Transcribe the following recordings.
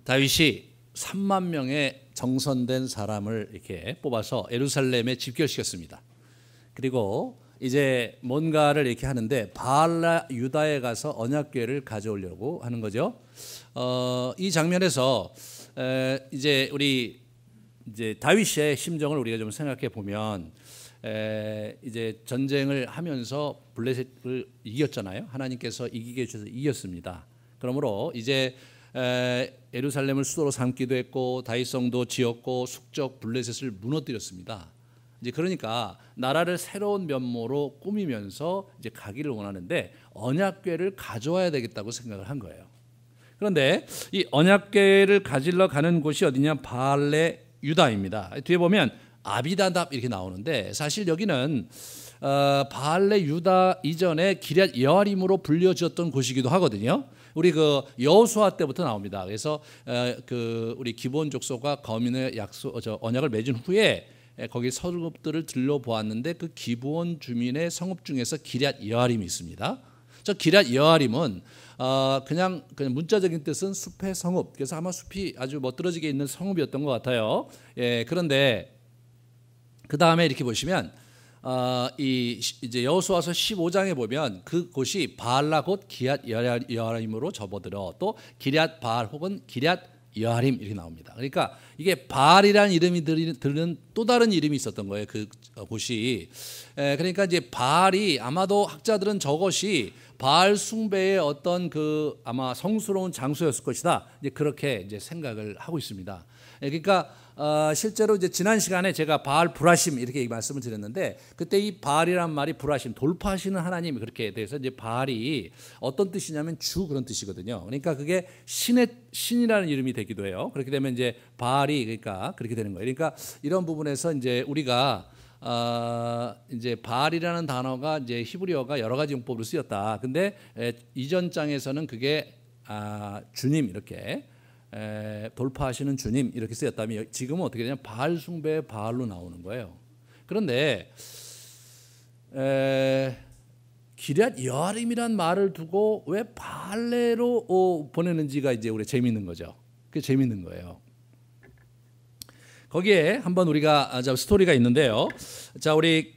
다윗이 3만 명의 정선된 사람을 이렇게 뽑아서 예루살렘에 집결시켰습니다. 그리고 이제 뭔가를 이렇게 하는데 바알라 유다에 가서 언약궤를 가져오려고 하는 거죠. 이 장면에서 이제 우리 이제 다윗의 심정을 우리가 좀 생각해 보면 이제 전쟁을 하면서 블레셋을 이겼잖아요. 하나님께서 이기게 해주셔서 이겼습니다. 그러므로 이제 예루살렘을 수도로 삼기도 했고 다윗성도 지었고 숙적 블레셋을 무너뜨렸습니다. 이제 그러니까 나라를 새로운 면모로 꾸미면서 이제 가기를 원하는데 언약궤를 가져와야 되겠다고 생각을 한 거예요. 그런데 이 언약궤를 가지러 가는 곳이 어디냐? 바알레 유다입니다. 뒤에 보면 아비다답 이렇게 나오는데 사실 여기는 바알레 유다 이전에 기럇 여아림으로 불려졌던 곳이기도 하거든요. 우리 그 여호수아 때부터 나옵니다. 그래서 그 우리 기브온 족속과 거민의 언약을 맺은 후에 거기 성읍들을 들러보았는데 그 기브온 주민의 성읍 중에서 기럇 여아림이 있습니다. 저 기럇 여아림은 그냥 문자적인 뜻은 숲의 성읍. 그래서 아마 숲이 아주 멋들어지게 있는 성읍이었던 것 같아요. 예, 그런데 그 다음에 이렇게 보시면 이제 여호수아서 15장에 보면 그 곳이 바알라 곧 기럇 여아림으로 접어들어 또 기럇 바알 혹은 기럇 여아림 이렇게 나옵니다. 그러니까 이게 바알이라는 이름이 들은 또 다른 이름이 있었던 거예요. 그 곳이. 그러니까 이제 바알이 아마도 학자들은 저것이 바알 숭배의 어떤 그 아마 성스러운 장소였을 것이다. 이제 그렇게 이제 생각을 하고 있습니다. 그러니까 실제로 이제 지난 시간에 제가 바알 브라심 이렇게 말씀을 드렸는데 그때 이 바알이란 말이 브라심 돌파하시는 하나님 그렇게 돼서 이제 바알이 어떤 뜻이냐면 주 그런 뜻이거든요. 그러니까 그게 신이라는 이름이 되기도 해요. 그렇게 되면 이제 바알이 그러니까 그렇게 되는 거예요. 그러니까 이런 부분에서 이제 우리가 이제 바알이라는 단어가 이제 히브리어가 여러 가지 용법으로 쓰였다. 근데 이전 장에서는 그게 주님 이렇게 돌파하시는 주님 이렇게 쓰였다면 지금은 어떻게 되냐면 바알 숭배의 바알로 나오는 거예요. 그런데 기럇 여아림이란 말을 두고 왜 바알레로 보내는지가 이제 우리 재밌는 거죠. 그게 재밌는 거예요. 거기에 한번 우리가 스토리가 있는데요. 자, 우리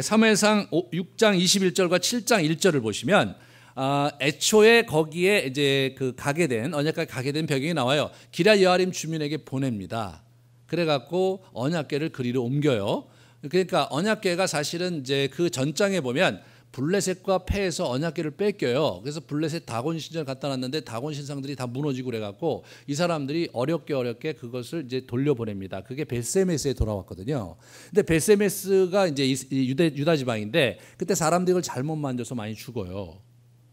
사무엘상 6장 21절과 7장 1절을 보시면 애초에 거기에 이제 그 가게 된 언약궤 가게 된 배경이 나와요. 기럇 여아림 주민에게 보냅니다. 그래갖고 언약궤를 그리로 옮겨요. 그러니까 언약궤가 사실은 이제 그 전장에 보면 블레셋과 패해서 언약궤를 뺏겨요. 그래서 블레셋 다곤 신전 갖다 놨는데 다곤 신상들이 다 무너지고 그래갖고 이 사람들이 어렵게 그것을 이제 돌려보냅니다. 그게 벳세메스에 돌아왔거든요. 근데 벳세메스가 이제 유다 지방인데 그때 사람들이 이걸 잘못 만져서 많이 죽어요.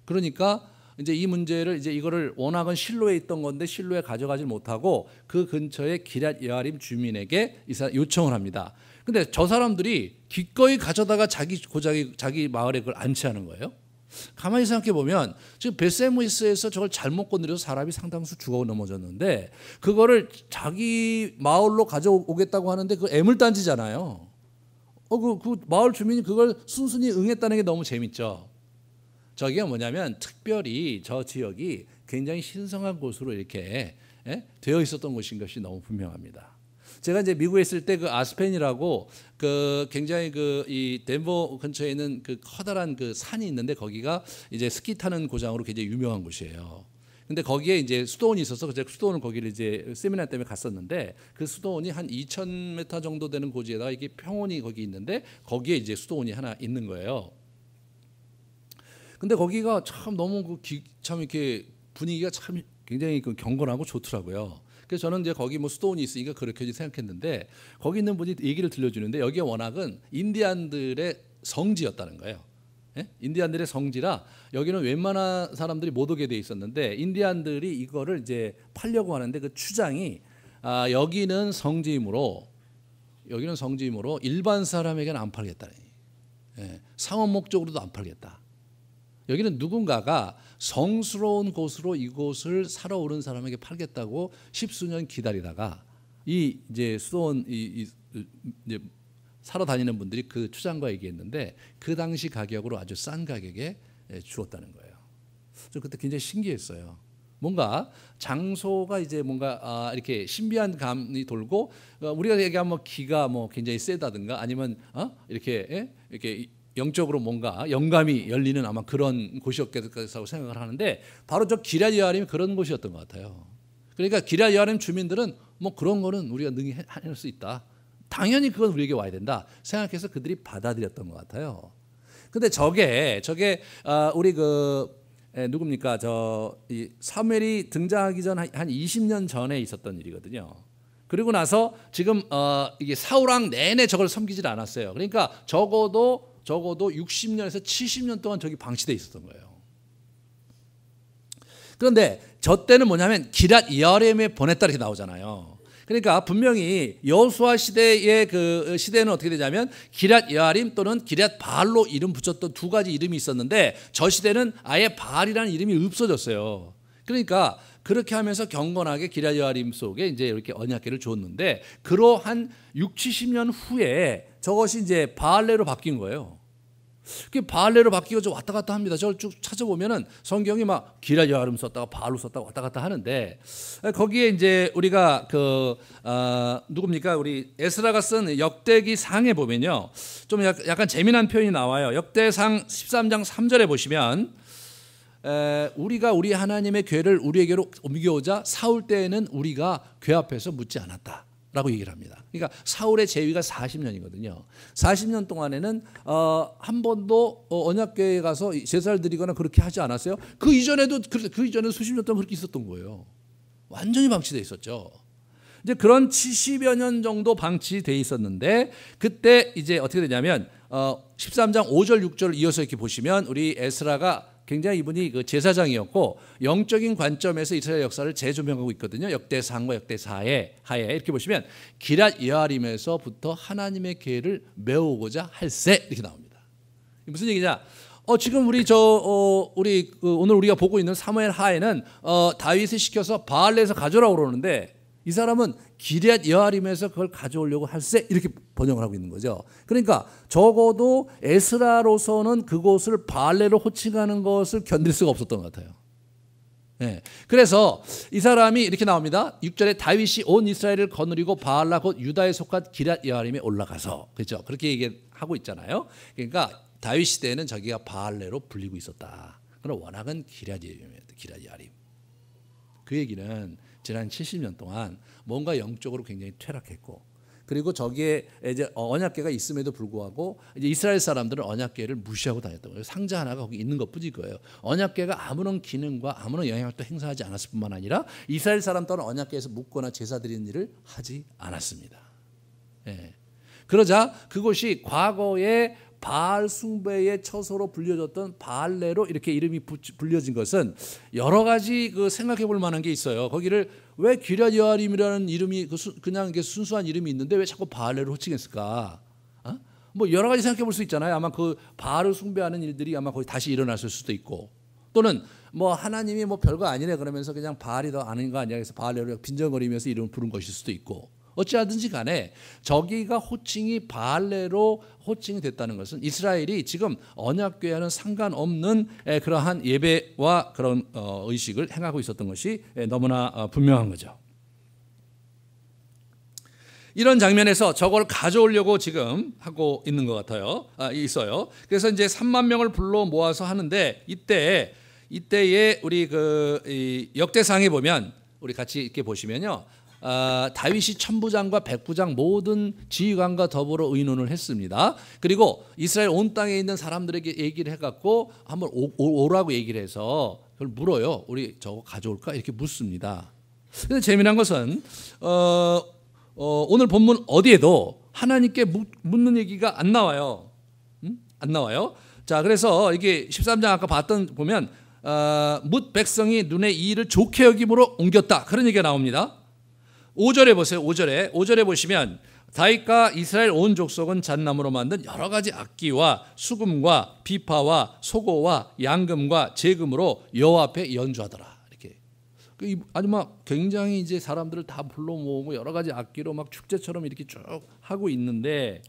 그러니까 이제 이 문제를 이제 이거를 워낙은 실로에 있던 건데 실로에 가져가지 못하고 그 근처에 기럇 여아림 주민에게 요청을 합니다. 근데 저 사람들이 기꺼이 가져다가 자기 마을에 그걸 안치하는 거예요. 가만히 생각해 보면 지금 벳세메스에서 저걸 잘못 건드려서 사람이 상당수 죽어 넘어졌는데 그거를 자기 마을로 가져오겠다고 하는데 그 애물단지잖아요. 그 마을 주민이 그걸 순순히 응했다는 게 너무 재밌죠. 저게 뭐냐면 특별히 저 지역이 굉장히 신성한 곳으로 이렇게 되어 있었던 곳인 것이 너무 분명합니다. 제가 이제 미국에 있을 때 그 아스펜이라고 그 굉장히 그 이 덴버 근처에 있는 그 커다란 그 산이 있는데 거기가 이제 스키 타는 고장으로 굉장히 유명한 곳이에요. 근데 거기에 이제 수도원이 있어서 그 수도원을 거기를 이제 세미나 때문에 갔었는데 그 수도원이 한 2,000m 정도 되는 고지에다가 이게 평원이 거기 있는데 거기에 이제 수도원이 하나 있는 거예요. 근데 거기가 참 너무 참 이렇게 분위기가 참 굉장히 경건하고 좋더라고요. 그래서 저는 이제 거기 뭐 수도원이 있으니까 그렇게 생각했는데 거기 있는 분이 얘기를 들려주는데 여기가 워낙은 인디안들의 성지였다는 거예요. 인디안들의 성지라 여기는 웬만한 사람들이 못 오게 돼 있었는데 인디안들이 이거를 이제 팔려고 하는데 그 추장이 여기는 성지이므로 일반 사람에게는 안 팔겠다. 상업 목적으로도 안 팔겠다. 여기는 누군가가 성스러운 곳으로 이곳을 사러 오는 사람에게 팔겠다고 십수년 기다리다가 이 이제 수도원 이제 사러 다니는 분들이 그 추장과 얘기했는데 그 당시 가격으로 아주 싼 가격에 주었다는 거예요. 저 그때 굉장히 신기했어요. 뭔가 장소가 이제 뭔가 이렇게 신비한 감이 돌고 우리가 얘기하면 뭐 기가 뭐 굉장히 세다든가 아니면 이렇게 영적으로 뭔가 영감이 열리는 아마 그런 곳이었겠다고 생각을 하는데 바로 저 기럇 여아림이 그런 곳이었던 것 같아요. 그러니까 기럇 여아림 주민들은 뭐 그런 거는 우리가 능히 해낼 수 있다. 당연히 그건 우리에게 와야 된다 생각해서 그들이 받아들였던 것 같아요. 근데 저게 우리 누굽니까 이 사무엘이 등장하기 전 한 20년 전에 있었던 일이거든요. 그리고 나서 지금 이게 사울 왕 내내 저걸 섬기질 않았어요. 그러니까 적어도 60년에서 70년 동안 저기 방치돼 있었던 거예요. 그런데 저 때는 뭐냐면 기럇 여아림에 보냈다 이렇게 나오잖아요. 그러니까 분명히 여호수아 시대의 그 시대는 어떻게 되냐면 기럇 여아림 또는 기럇 바알로 이름 붙였던 두 가지 이름이 있었는데 저 시대는 아예 바알이라는 이름이 없어졌어요. 그러니까 그렇게 하면서 경건하게 기럇 여아림 속에 이제 이렇게 언약궤를 줬는데 그러한 6, 70년 후에 저것이 이제 바알레로 바뀐 거예요. 그 바알레로 바뀌고 좀 왔다 갔다 합니다. 저걸 쭉 찾아보면은 성경이 막 기럇 여아림 썼다가 바알로 썼다가 왔다 갔다 하는데 거기에 이제 우리가 누굽니까 우리 에스라가 쓴 역대기 상에 보면요 좀 약간 재미난 표현이 나와요. 역대상 13장 3절에 보시면 우리가 우리 하나님의 궤를 우리에게로 옮겨오자 사울 때에는 우리가 궤 앞에서 묻지 않았다. 라고 얘기를 합니다. 그러니까 사울의 재위가 40년이거든요. 40년 동안에는 한 번도 언약궤에 가서 제사를 드리거나 그렇게 하지 않았어요. 그 이전에도 수십 년 동안 그렇게 있었던 거예요. 완전히 방치돼 있었죠. 이제 그런 70여 년 정도 방치돼 있었는데 그때 이제 어떻게 되냐면 13장 5절 6절을 이어서 이렇게 보시면 우리 에스라가 굉장히 이분이 그 제사장이었고 영적인 관점에서 이스라엘 역사를 재조명하고 있거든요. 역대상과 역대사에 하에 이렇게 보시면 기럇 여아림에서부터 하나님의 궤를 메우고자 할세 이렇게 나옵니다. 무슨 얘기냐? 지금 우리 오늘 우리가 보고 있는 사무엘 하에는 다윗을 시켜서 바알레에서 가져오라고 그러는데 이 사람은 기럇 여아림에서 그걸 가져오려고 할세 이렇게 번역을 하고 있는 거죠. 그러니까 적어도 에스라로서는 그곳을 바알레로 호칭하는 것을 견딜 수가 없었던 것 같아요. 네. 그래서 이 사람이 이렇게 나옵니다. 6절에 다윗이 온 이스라엘을 거느리고 바알라 곧 유다에 속한 기럇 여아림에 올라가서 그렇죠. 그렇게 얘기하고 있잖아요. 그러니까 다윗 시대에는 저기가 바알레로 불리고 있었다. 그러나 워낙은 기럇 여아림. 그 얘기는 지난 70년 동안 뭔가 영적으로 굉장히 퇴락했고 그리고 저기에 이제 언약궤가 있음에도 불구하고 이제 이스라엘 사람들은 언약궤를 무시하고 다녔던 거예요. 상자 하나가 거기 있는 것뿐일 거예요. 언약궤가 아무런 기능과 아무런 영향력도 행사하지 않았을 뿐만 아니라 이스라엘 사람 또한 언약궤에서 묵거나 제사 드리는 일을 하지 않았습니다. 예. 그러자 그곳이 과거에 바알 숭배의 처소로 불려졌던 바알레로 이렇게 이름이 불려진 것은 여러 가지 생각해 볼 만한 게 있어요. 거기를 왜 기럇 여아림이라는 이름이 그냥 순수한 이름이 있는데 왜 자꾸 바알레로 호칭했을까? 뭐 여러 가지 생각해 볼 수 있잖아요. 아마 그 바알을 숭배하는 일들이 아마 거기 다시 일어났을 수도 있고 또는 뭐 하나님이 뭐 별거 아니네 그러면서 그냥 바알이 더 아는 거 아니야 그래서 바알레로 빈정거리면서 이름을 부른 것일 수도 있고 어찌하든지 간에 저기가 호칭이 바알레로 호칭이 됐다는 것은 이스라엘이 지금 언약궤와는 상관없는 그러한 예배와 그런 의식을 행하고 있었던 것이 너무나 분명한 거죠. 이런 장면에서 저걸 가져오려고 지금 하고 있는 것 같아요. 있어요. 그래서 이제 3만 명을 불러 모아서 하는데 이때에 우리 이 역대상에 보면 우리 같이 이렇게 보시면요. 다윗이 천부장과 백부장 모든 지휘관과 더불어 의논을 했습니다. 그리고 이스라엘 온 땅에 있는 사람들에게 얘기를 해갖고 한번 오라고 얘기를 해서 그걸 물어요. 우리 저거 가져올까? 이렇게 묻습니다. 근데 재미난 것은 오늘 본문 어디에도 하나님께 묻는 얘기가 안 나와요. 안 나와요. 자, 그래서 이게 13장 아까 보면 뭇 백성이 눈에 이 일을 좋게 여김으로 옮겼다. 그런 얘기가 나옵니다. 5절에 보세요. 5절에 보시면 다윗과 이스라엘 온 족속은 잣나무로 만든 여러 가지 악기와 수금과 비파와 소고와 양금과 제금으로 여호와 앞에 연주하더라. 이렇게 아주 막 굉장히 이제 사람들을 다 불러 모으고 여러 가지 악기로 막 축제처럼 이렇게 쭉 하고 있는데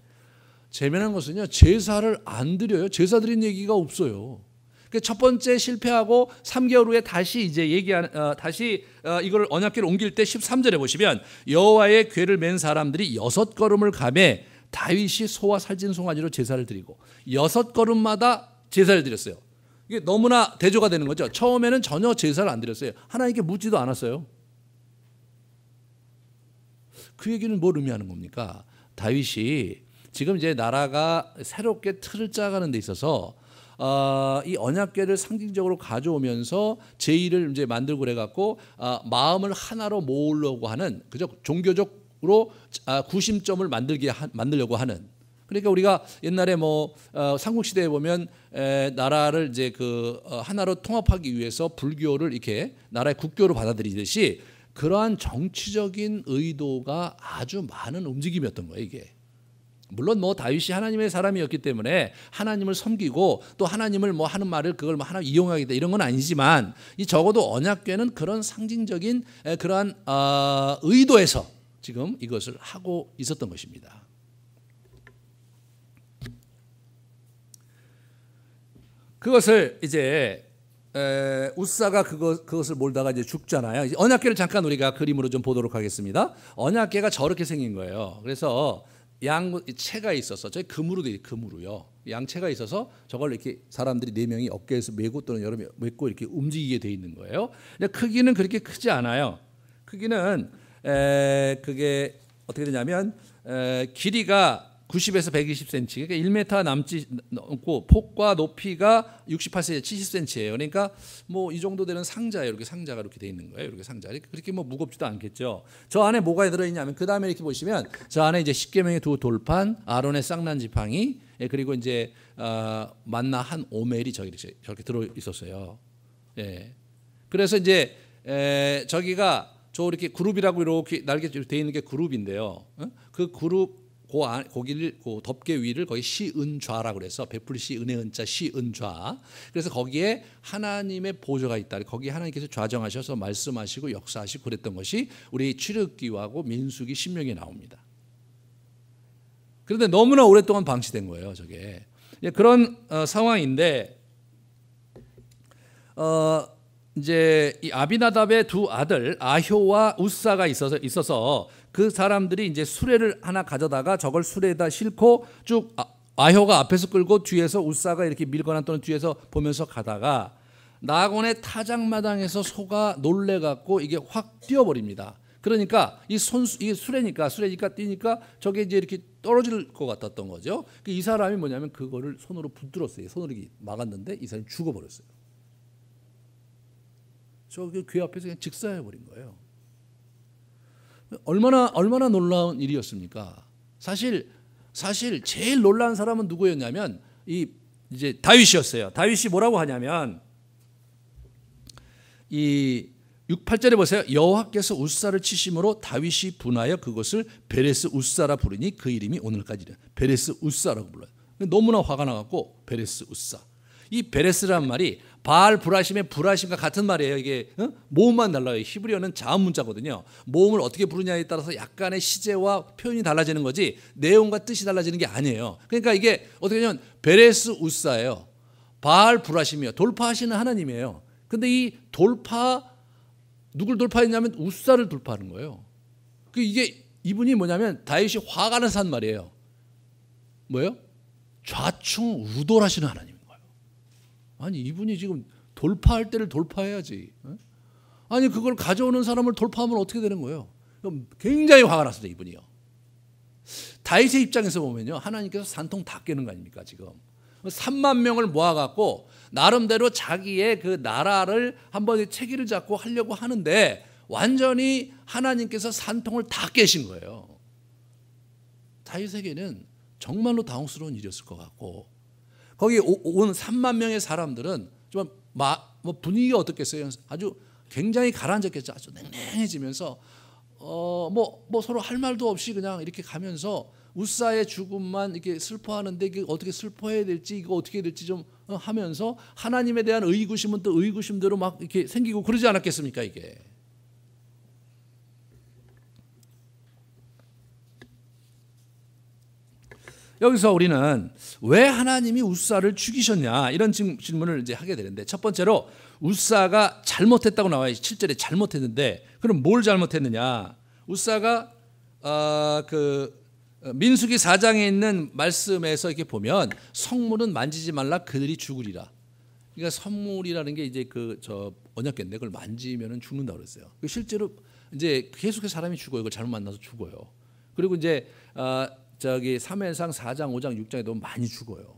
재미난 것은요 제사를 안 드려요. 제사 드린 얘기가 없어요. 그 첫 번째 실패하고 3개월 후에 다시 이제 이걸 언약궤를 옮길 때 13절에 보시면 여호와의 궤를 맨 사람들이 6걸음을 가매 다윗이 소와 살찐 송아지로 제사를 드리고 6걸음마다 제사를 드렸어요. 이게 너무나 대조가 되는 거죠. 처음에는 전혀 제사를 안 드렸어요. 하나님께 묻지도 않았어요. 그 얘기는 뭘 의미하는 겁니까? 다윗이 지금 이제 나라가 새롭게 틀을 짜가는 데 있어서 이 언약궤를 상징적으로 가져오면서 제1을 이제 만들고 그래갖고 마음을 하나로 모으려고 하는 그저 종교적으로 구심점을 만들려고 하는. 그러니까 우리가 옛날에 뭐 삼국시대에 보면 나라를 이제 하나로 통합하기 위해서 불교를 이렇게 나라의 국교로 받아들이듯이 그러한 정치적인 의도가 아주 많은 움직임이었던 거예요, 이게. 물론 뭐 다윗이 하나님의 사람이었기 때문에 하나님을 섬기고 또 하나님을 뭐 하는 말을 그걸 뭐 하나 이용하겠다 이런 건 아니지만 이 적어도 언약궤는 그런 상징적인 그러한 의도에서 지금 이것을 하고 있었던 것입니다. 그것을 이제 우사가 그것을 몰다가 이제 죽잖아요. 언약궤를 잠깐 우리가 그림으로 좀 보도록 하겠습니다. 언약궤가 저렇게 생긴 거예요. 그래서 양채가 있어서 저희 금으로 돼 금으로요. 양채가 있어서 저걸 이렇게 사람들이 4명이 어깨에서 메고 또는 여러 명 메고 이렇게 움직이게 돼 있는 거예요. 근데 크기는 그렇게 크지 않아요. 크기는 그게 어떻게 되냐면 길이가 90에서 120cm, 그러니까 1m 넘고 폭과 높이가 68cm, 70cm예요. 그러니까 뭐 이 정도 되는 상자예요. 이렇게 상자가 이렇게 돼 있는 거예요. 이렇게 상자. 그렇게 뭐 무겁지도 않겠죠. 저 안에 뭐가 들어있냐면 그 다음에 이렇게 보시면 저 안에 이제 십계명의 2 돌판, 아론의 쌍난 지팡이, 그리고 이제 만나 한 오멜이 저렇게 들어 있었어요. 예. 그래서 이제 저기가 저 이렇게 그룹이라고 이렇게 날개로 돼 있는 게 그룹인데요. 그 그룹 그 덮개 위를 거기 시은좌라고 그래서 베풀시 은혜 은자 시은좌. 그래서 거기에 하나님의 보좌가 있다. 거기에 하나님께서 좌정하셔서 말씀하시고 역사하시고 그랬던 것이 우리 출애굽기하고 민수기 신명기에 나옵니다. 그런데 너무나 오랫동안 방치된 거예요, 저게. 그런 상황인데 이제 이 아비나답의 2 아들 아효와 우사가 있어서 그 사람들이 이제 수레를 하나 가져다가 저걸 수레에다 싣고 쭉 아효가 앞에서 끌고 뒤에서 우사가 이렇게 밀거나 또는 뒤에서 보면서 가다가 나곤의 타작마당에서 소가 놀래갖고 이게 확 뛰어버립니다. 그러니까 이 수레니까 뛰니까 저게 이제 이렇게 떨어질 것 같았던 거죠. 이 사람이 뭐냐면 그거를 손으로 붙들었어요. 손으로 이렇게 막았는데 이 사람이 죽어버렸어요. 저기 귀 앞에서 그냥 직사해버린 거예요. 얼마나 놀라운 일이었습니까? 사실 제일 놀라운 사람은 누구였냐면 이제 다윗이었어요. 다윗이 뭐라고 하냐면 이 8절에 보세요. 여호와께서 우사를 치심으로 다윗이 분하여 그것을 베레스 우사라 부르니 그 이름이 오늘까지는 베레스 우사라고 불러요. 너무나 화가 나갖고 베레스 우사. 이 베레스라는 말이 바알 브라심의 브라심과 같은 말이에요. 이게 모음만 달라요. 히브리어는 자음 문자거든요. 모음을 어떻게 부르냐에 따라서 약간의 시제와 표현이 달라지는 거지 내용과 뜻이 달라지는 게 아니에요. 그러니까 이게 어떻게 하냐면 베레스 우사예요. 바알 브라심이요. 돌파하시는 하나님이에요. 근데 이 누굴 돌파했냐면 우사를 돌파하는 거예요. 이게 이분이 뭐냐면 다윗이 화가 나서 한 말이에요. 뭐예요? 좌충우돌하시는 하나님. 아니 이분이 지금 돌파할 때를 돌파해야지. 아니 그걸 가져오는 사람을 돌파하면 어떻게 되는 거예요? 굉장히 화가 났어요 이분이요. 다윗의 입장에서 보면요 하나님께서 산통 다 깨는 거 아닙니까 지금. 3만 명을 모아갖고 나름대로 자기의 그 나라를 한번 체기를 잡고 하려고 하는데 완전히 하나님께서 산통을 다 깨신 거예요. 다윗에게는 정말로 당혹스러운 일이었을 것 같고 거기 온 3만 명의 사람들은 좀 분위기가 어떻겠어요? 아주 굉장히 가라앉았겠죠. 아주 냉랭해지면서 서로 할 말도 없이 그냥 이렇게 가면서 우사의 죽음만 이렇게 슬퍼하는데 이게 어떻게 슬퍼해야 될지 이거 어떻게 해야 될지 좀 하면서 하나님에 대한 의구심은 또 의구심대로 막 이렇게 생기고 그러지 않았겠습니까 이게? 여기서 우리는 왜 하나님이 웃사를 죽이셨냐 이런 질문을 이제 하게 되는데, 첫 번째로 웃사가 잘못했다고 나와요. 7절에 잘못했는데, 그럼 뭘 잘못했느냐? 웃사가 민수기 4장에 있는 말씀에서 이렇게 보면 성물은 만지지 말라 그들이 죽으리라. 그러니까 선물이라는 게 이제 언약궤인데 그걸 만지면은 죽는다 그랬어요. 실제로 이제 계속해서 사람이 죽어요. 그걸 잘못 만나서 죽어요. 그리고 이제 사무엘상 4장, 5장, 6장에도 많이 죽어요.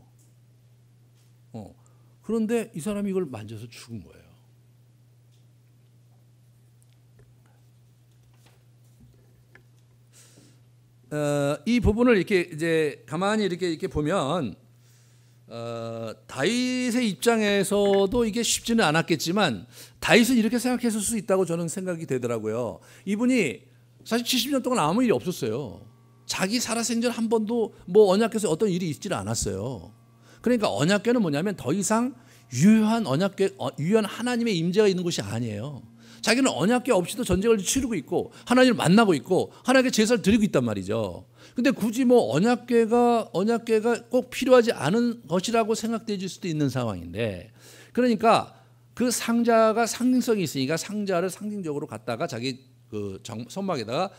그런데 이 사람이 이걸 만져서 죽은 거예요. 이 부분을 이렇게 이제 가만히 이렇게 보면 다윗의 입장에서도 이게 쉽지는 않았겠지만 다윗은 이렇게 생각했을 수 있다고 저는 생각이 되더라고요. 이분이 사실 70년 동안 아무 일이 없었어요. 자기 살아생전 한 번도 뭐 언약궤에서 어떤 일이 있지를 않았어요. 그러니까 언약궤는 뭐냐면 더 이상 유효한 유효한 하나님의 임재가 있는 곳이 아니에요. 자기는 언약궤 없이도 전쟁을 치르고 있고 하나님을 만나고 있고 하나님께 제사를 드리고 있단 말이죠. 근데 굳이 뭐 언약궤가 꼭 필요하지 않은 것이라고 생각될 수도 있는 상황인데, 그러니까 그 상자가 상징성이 있으니까 상자를 상징적으로 갖다가 자기 선막에다가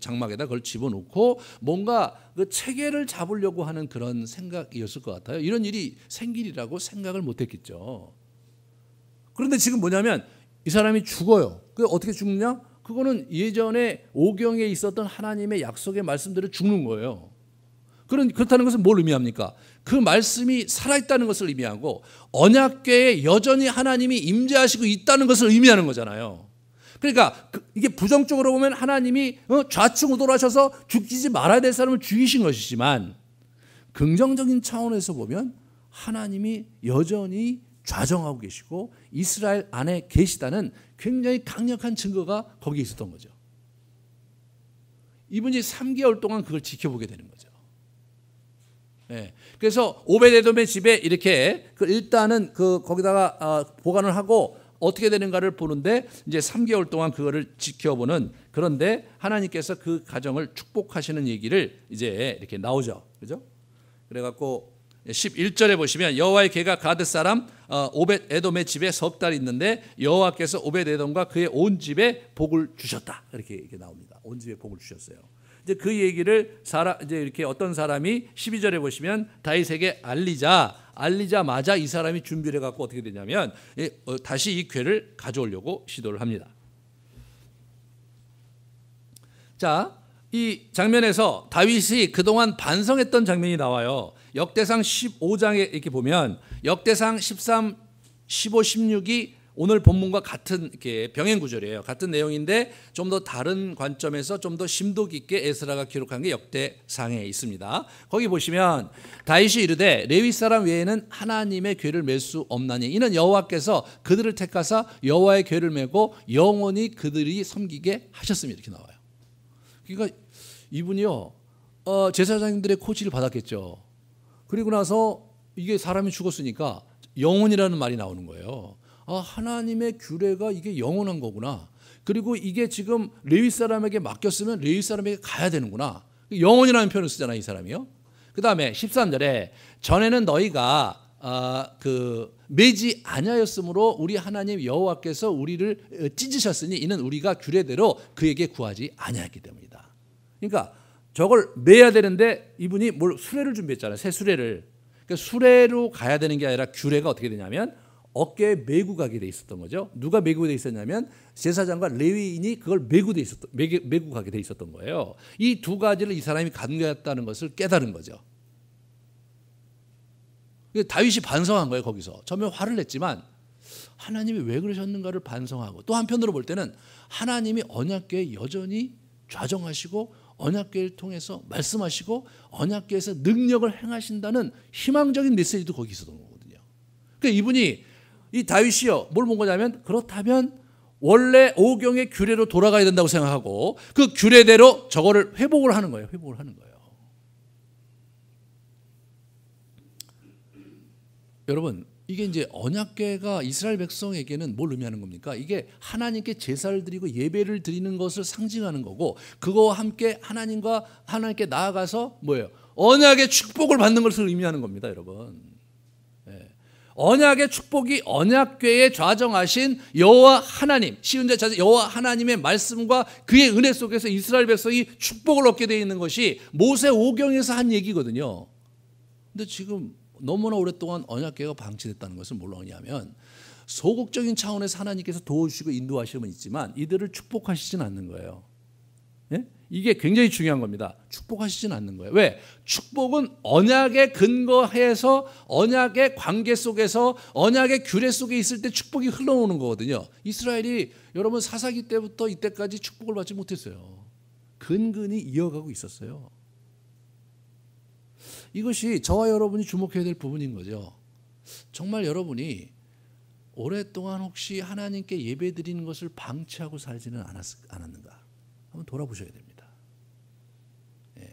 장막에다 그걸 집어넣고 뭔가 그 체계를 잡으려고 하는 그런 생각이었을 것 같아요. 이런 일이 생기리라고 생각을 못했겠죠. 그런데 지금 뭐냐면 이 사람이 죽어요. 그 어떻게 죽느냐? 그거는 예전에 오경에 있었던 하나님의 약속의 말씀대로 죽는 거예요. 그렇다는 것은 뭘 의미합니까? 그 말씀이 살아있다는 것을 의미하고 언약궤에 여전히 하나님이 임재하시고 있다는 것을 의미하는 거잖아요. 그러니까 이게 부정적으로 보면 하나님이 좌충우돌하셔서 죽이지 말아야 될 사람을 죽이신 것이지만, 긍정적인 차원에서 보면 하나님이 여전히 좌정하고 계시고 이스라엘 안에 계시다는 굉장히 강력한 증거가 거기에 있었던 거죠. 이분이 3개월 동안 그걸 지켜보게 되는 거죠. 네. 그래서 오벳에돔의 집에 이렇게 일단은 거기다가 보관을 하고 어떻게 되는가를 보는데 이제 3개월 동안 그거를 지켜보는, 그런데 하나님께서 그 가정을 축복하시는 얘기를 이제 이렇게 나오죠. 그죠? 그래갖고 11절에 보시면 여호와의 궤가 가드 사람 오벳 에돔의 집에 석 달 있는데 여호와께서 오벳 에돔과 그의 온 집에 복을 주셨다. 이렇게 나옵니다. 온 집에 복을 주셨어요. 이제 그 얘기를 이제 이렇게 어떤 사람이 12절에 보시면 다윗에게 알리자마자 이 사람이 준비를 해갖고 어떻게 되냐면 다시 이 궤를 가져오려고 시도를 합니다. 자, 이 장면에서 다윗이 그동안 반성했던 장면이 나와요. 역대상 15장에 이렇게 보면 역대상 13, 15, 16이 오늘 본문과 같은 이렇게 병행 구절이에요. 같은 내용인데 좀 더 다른 관점에서 좀 더 심도 깊게 에스라가 기록한 게 역대상에 있습니다. 거기 보시면 다윗이 이르되 레위 사람 외에는 하나님의 궤를 맬 수 없나니 이는 여호와께서 그들을 택하사 여호와의 궤를 메고 영원히 그들이 섬기게 하셨습니다. 이렇게 나와요. 그러니까 이분이요 제사장님들의 코치를 받았겠죠. 그리고 나서 이게 사람이 죽었으니까 영원이라는 말이 나오는 거예요. 하나님의 규례가 이게 영원한 거구나. 그리고 이게 지금 레위 사람에게 맡겼으면 레위 사람에게 가야 되는구나. 영원이라는 표현을 쓰잖아요, 이 사람이요. 그 다음에 13절에 전에는 너희가 매지 아니하였으므로 우리 하나님 여호와께서 우리를 찢으셨으니 이는 우리가 규례대로 그에게 구하지 아니하였기 때문이다. 그러니까 저걸 매야 되는데 이분이 수레를 준비했잖아요. 새 수레를. 그러니까 수레로 가야 되는 게 아니라 규례가 어떻게 되냐면 어깨에 메고 가게 돼 있었던 거죠. 누가 메고 돼 있었냐면 제사장과 레위인이 그걸 메고 가게 돼 있었던 거예요. 이 두 가지를 이 사람이 간과했다는 것을 깨달은 거죠. 다윗이 반성한 거예요. 거기서 처음에 화를 냈지만 하나님이 왜 그러셨는가를 반성하고, 또 한편으로 볼 때는 하나님이 언약궤에 여전히 좌정하시고 언약궤를 통해서 말씀하시고 언약궤에서 능력을 행하신다는 희망적인 메시지도 거기 있었던 거거든요. 그러니까 이분이 이 다윗이요 뭘 본 거냐면, 그렇다면 원래 오경의 규례로 돌아가야 된다고 생각하고 그 규례대로 저거를 회복을 하는 거예요. 회복을 하는 거예요. 여러분, 이게 이제 언약궤가 이스라엘 백성에게는 뭘 의미하는 겁니까? 이게 하나님께 제사를 드리고 예배를 드리는 것을 상징하는 거고, 그거와 함께 하나님께 나아가서 뭐예요? 언약의 축복을 받는 것을 의미하는 겁니다, 여러분. 언약의 축복이 언약궤에 좌정하신 여호와 하나님, 시은자 자제 여호와 하나님의 말씀과 그의 은혜 속에서 이스라엘 백성이 축복을 얻게 되어 있는 것이 모세오경에서 한 얘기거든요. 근데 지금 너무나 오랫동안 언약궤가 방치됐다는 것은 뭘로 하냐면 소극적인 차원에서 하나님께서 도와주시고 인도하시면 있지만 이들을 축복하시진 않는 거예요. 예? 이게 굉장히 중요한 겁니다. 축복하시진 않는 거예요. 왜? 축복은 언약에 근거해서 언약의 관계 속에서 언약의 규례 속에 있을 때 축복이 흘러오는 거거든요. 이스라엘이 여러분 사사기 때부터 이때까지 축복을 받지 못했어요. 근근히 이어가고 있었어요. 이것이 저와 여러분이 주목해야 될 부분인 거죠. 정말 여러분이 오랫동안 혹시 하나님께 예배드리는 것을 방치하고 살지는 않았는가? 한번 돌아보셔야 됩니다. 예.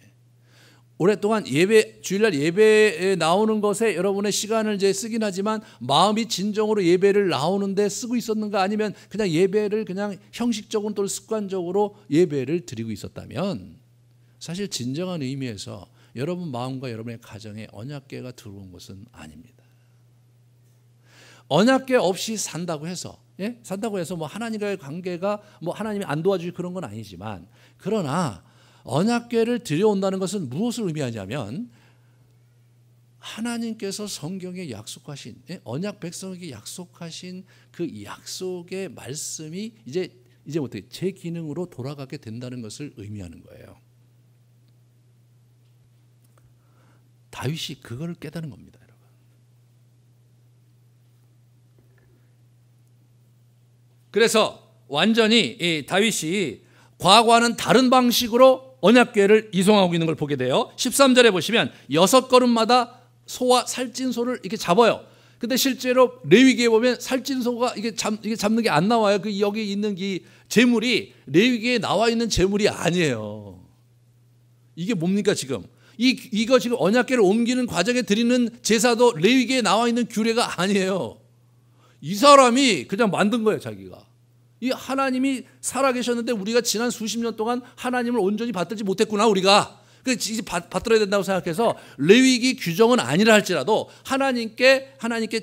오랫동안 주일날 예배에 나오는 것에 여러분의 시간을 이제 쓰긴 하지만 마음이 진정으로 예배를 나오는데 쓰고 있었는가? 아니면 그냥 예배를 그냥 형식적으로 또는 습관적으로 예배를 드리고 있었다면 사실 진정한 의미에서 여러분 마음과 여러분의 가정에 언약궤가 들어온 것은 아닙니다. 언약궤 없이 산다고 해서 뭐 하나님과의 관계가 뭐 하나님이 안 도와주고 그런 건 아니지만, 그러나 언약궤를 들여온다는 것은 무엇을 의미하냐면 하나님께서 성경에 약속하신 언약 백성에게 약속하신 그 약속의 말씀이 이제 어떻게 제 기능으로 돌아가게 된다는 것을 의미하는 거예요. 다윗이 그걸 깨달은 겁니다. 그래서 완전히 이 다윗이 과거와는 다른 방식으로 언약궤를 이송하고 있는 걸 보게 돼요. 13절에 보시면 6걸음마다 소와 살찐소를 이렇게 잡아요. 근데 실제로 레위기에 보면 살찐소가 이게 잡는 게 안 나와요. 그 여기 있는 이 제물이 레위기에 나와 있는 제물이 아니에요. 이게 뭡니까 지금? 이거 지금 언약궤를 옮기는 과정에 드리는 제사도 레위기에 나와 있는 규례가 아니에요. 이 사람이 그냥 만든 거예요, 자기가. 이 하나님이 살아계셨는데 우리가 지난 수십 년 동안 하나님을 온전히 받들지 못했구나, 우리가. 그래서 이제 받들어야 된다고 생각해서 레위기 규정은 아니라 할지라도 하나님께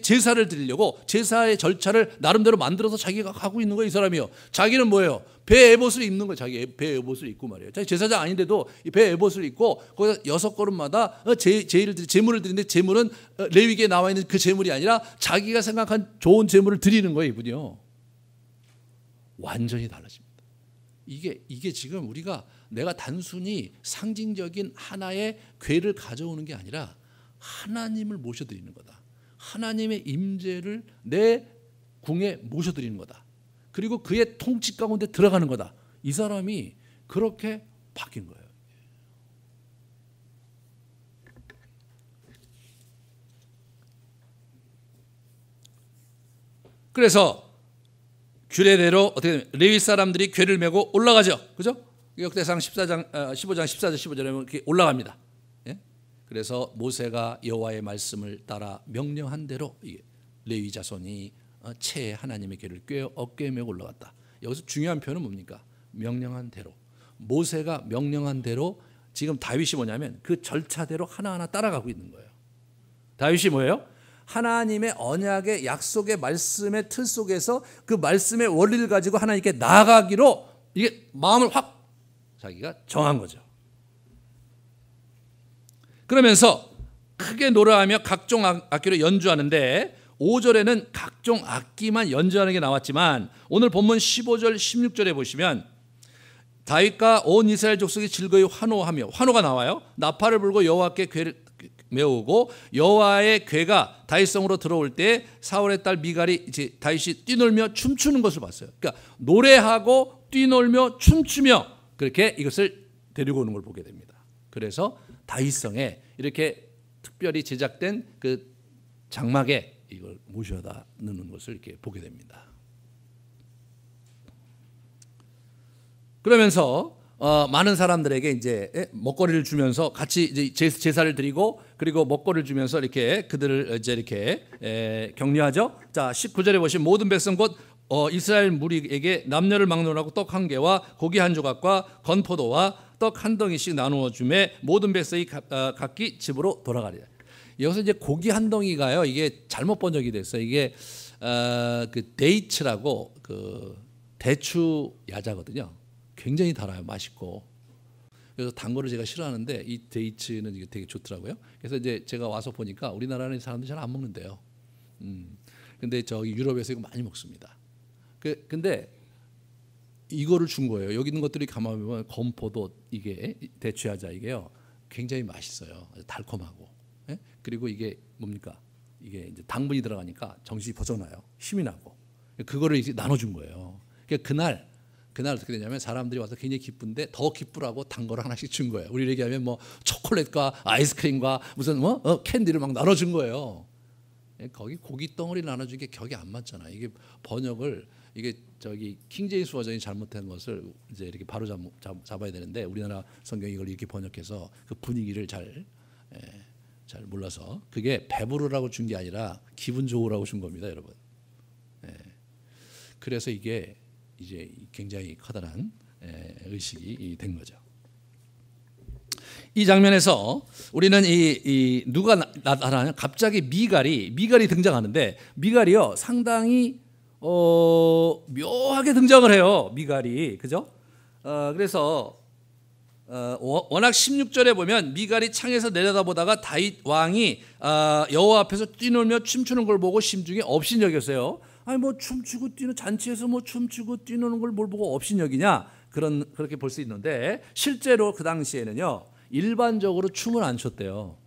제사를 드리려고 제사의 절차를 나름대로 만들어서 자기가 하고 있는 거예요, 이 사람이요. 자기는 뭐예요? 배 에봇을 입는 거예요. 자기 배 에봇을 입고 말이에요. 자기 제사장 아닌데도 배 에봇을 입고 거기서 6걸음마다 제물을 드리는데 제물은 레위기에 나와 있는 그 제물이 아니라 자기가 생각한 좋은 제물을 드리는 거예요, 이분이요. 완전히 달라집니다. 이게 지금 내가 단순히 상징적인 하나의 궤를 가져오는 게 아니라 하나님을 모셔드리는 거다. 하나님의 임재를 내 궁에 모셔드리는 거다. 그리고 그의 통치 가운데 들어가는 거다. 이 사람이 그렇게 바뀐 거예요. 그래서 규례대로 어떻게 되면 레위 사람들이 궤를 메고 올라가죠. 그죠? 역대상 15장 14절 15절에 이렇게 올라갑니다. 예? 그래서 모세가 여호와의 말씀을 따라 명령한 대로 레위 자손이 채 하나님의 궤를 어깨에 메고 올라갔다. 여기서 중요한 표현은 뭡니까? 명령한 대로. 모세가 명령한 대로 지금 다윗이 뭐냐면 그 절차대로 하나하나 따라가고 있는 거예요. 다윗이 뭐예요? 하나님의 언약의 약속의 말씀의 틀 속에서 그 말씀의 원리를 가지고 하나님께 나아가기로 이게 마음을 확 자기가 정한 거죠. 그러면서 크게 노래하며 각종 악기로 연주하는데 5절에는 각종 악기만 연주하는 게 나왔지만 오늘 본문 15절 16절에 보시면 다윗과 온 이스라엘 족속이 즐거이 환호하며, 환호가 나와요. 나팔을 불고 여호와께 궤를 메우고 여호와의 궤가 다윗성으로 들어올 때 사울의 딸 미갈이 이제 다윗이 뛰놀며 춤추는 것을 봤어요. 그러니까 노래하고 뛰놀며 춤추며 그렇게 이것을 데리고 오는 걸 보게 됩니다. 그래서 다윗성에 이렇게 특별히 제작된 그 장막에 이걸 모셔다 넣는 것을 이렇게 보게 됩니다. 그러면서 많은 사람들에게 이제 먹거리를 주면서 같이 이제 제사를 드리고 그리고 먹거리를 주면서 이렇게 그들을 이제 이렇게 격려하죠. 자, 19절에 보시면 모든 백성 곧 이스라엘 무리에게 남녀를 막론하고 떡 한 개와 고기 한 조각과 건포도와 떡 한 덩이씩 나누어 주매 모든 백성이 각기 집으로 돌아가리라. 여기서 이제 고기 한 덩이가요. 이게 잘못 번역이 됐어요. 이게 그 데이츠라고 그 대추 야자거든요. 굉장히 달아요. 맛있고. 그래서 단 거를 제가 싫어하는데 이 데이츠는 이게 되게 좋더라고요. 그래서 이제 제가 와서 보니까 우리나라는 사람들이 잘 안 먹는데요. 근데 저기 유럽에서 이거 많이 먹습니다. 근데 이거를 준 거예요. 여기 있는 것들이 가만 보면 건포도 이게 대추야자 이게요. 굉장히 맛있어요. 달콤하고. 예? 그리고 이게 뭡니까? 이게 이제 당분이 들어가니까 정신이 벗어나요. 힘이 나고. 그거를 이제 나눠준 거예요. 그러니까 그날 어떻게 되냐면 사람들이 와서 굉장히 기쁜데 더 기쁘라고 단 거를 하나씩 준 거예요. 우리 얘기하면 뭐 초콜릿과 아이스크림과 무슨 캔디를 막 나눠준 거예요. 거기 고기 덩어리 나눠준 게 격이 안 맞잖아. 이게 번역을 이게 저기 킹제임스 버전이 잘못한 것을 이제 이렇게 바로 잡아야 되는데 우리나라 성경이 이걸 이렇게 번역해서 그 분위기를 잘 몰라서 그게 배부르라고 준 게 아니라 기분 좋으라고 준 겁니다, 여러분. 그래서 이게 이제 굉장히 커다란 의식이 된 거죠. 이 장면에서 우리는 이 누가 나타나냐? 갑자기 미갈이 등장하는데 미갈이요 상당히 묘하게 등장을 해요. 미갈이 그죠? 그래서 워낙 16절에 보면 미갈이 창에서 내려다보다가 다윗 왕이 여호와 앞에서 뛰놀며 춤추는 걸 보고 심중에 업신여겼어요. 아니 뭐 춤추고 뛰는 잔치에서 뭐 춤추고 뛰노는 걸 뭘 보고 업신여기냐 그렇게 볼 수 있는데 실제로 그 당시에는요 일반적으로 춤을 안 췄대요.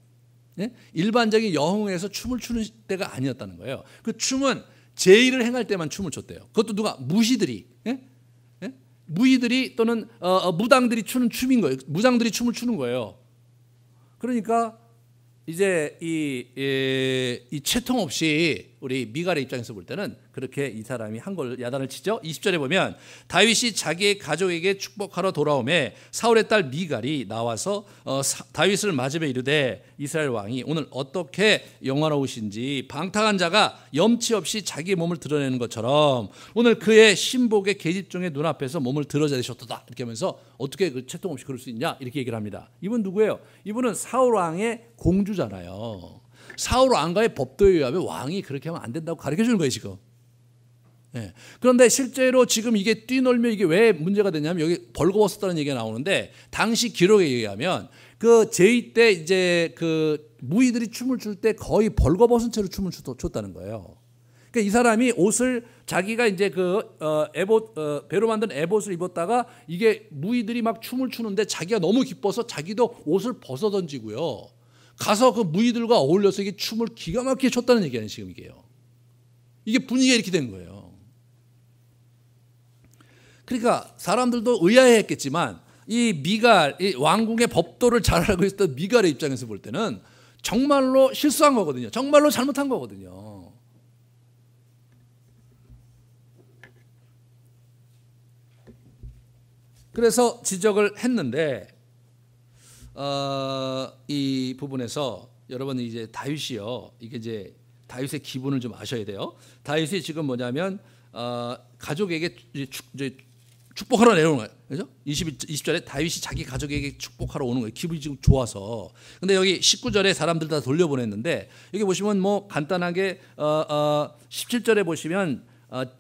예? 일반적인 여흥에서 춤을 추는 때가 아니었다는 거예요. 그 춤은 제의를 행할 때만 춤을 췄대요. 그것도 누가 무시들이 무희들이 또는 무당들이 추는 춤인 거예요. 무장들이 춤을 추는 거예요. 그러니까 이제 이 채통 없이 우리 미갈의 입장에서 볼 때는 그렇게 이 사람이 한 걸 야단을 치죠. 20절에 보면 다윗이 자기의 가족에게 축복하러 돌아오매 사울의 딸 미갈이 나와서 다윗을 맞으며 이르되 이스라엘 왕이 오늘 어떻게 영화로우신지 방탕한 자가 염치 없이 자기 몸을 드러내는 것처럼 오늘 그의 신복의 계집종의 눈앞에서 몸을 드러내셨도다 이렇게 하면서 어떻게 그 채통 없이 그럴 수 있냐 이렇게 얘기를 합니다. 이분 누구예요? 이분은 사울 왕의 공주잖아요. 사울 왕가의 법도에 의하면 왕이 그렇게 하면 안 된다고 가르쳐 주는 거예요 지금. 네. 그런데 실제로 지금 이게 뛰놀며 이게 왜 문제가 되냐면 여기 벌거벗었다는 얘기가 나오는데 당시 기록에 의하면 그 제위 때 이제 그 무희들이 춤을 출 때 거의 벌거벗은 채로 춤을 췄다는 거예요. 그러니까 이 사람이 옷을 자기가 이제 그 배로 만든 에봇을 입었다가 이게 무희들이 막 춤을 추는데 자기가 너무 기뻐서 자기도 옷을 벗어 던지고요. 가서 그 무희들과 어울려서 이게 춤을 기가 막히게 췄다는 얘기예요 지금 이게요. 이게 분위기가 이렇게 된 거예요. 그러니까 사람들도 의아해했겠지만 이 미갈, 이 왕궁의 법도를 잘 알고 있었던 미갈의 입장에서 볼 때는 정말로 실수한 거거든요. 정말로 잘못한 거거든요. 그래서 지적을 했는데 이 부분에서 여러분이 이제 다윗이요. 이게 이제 다윗의 기분을 좀 아셔야 돼요. 다윗이 지금 뭐냐면 가족에게 축복하러 내려오는 거예요. 그죠? 20절에 다윗이 자기 가족에게 축복하러 오는 거예요. 기분이 지금 좋아서. 근데 여기 19절에 사람들 다 돌려보냈는데 여기 보시면 뭐 간단하게 17절에 보시면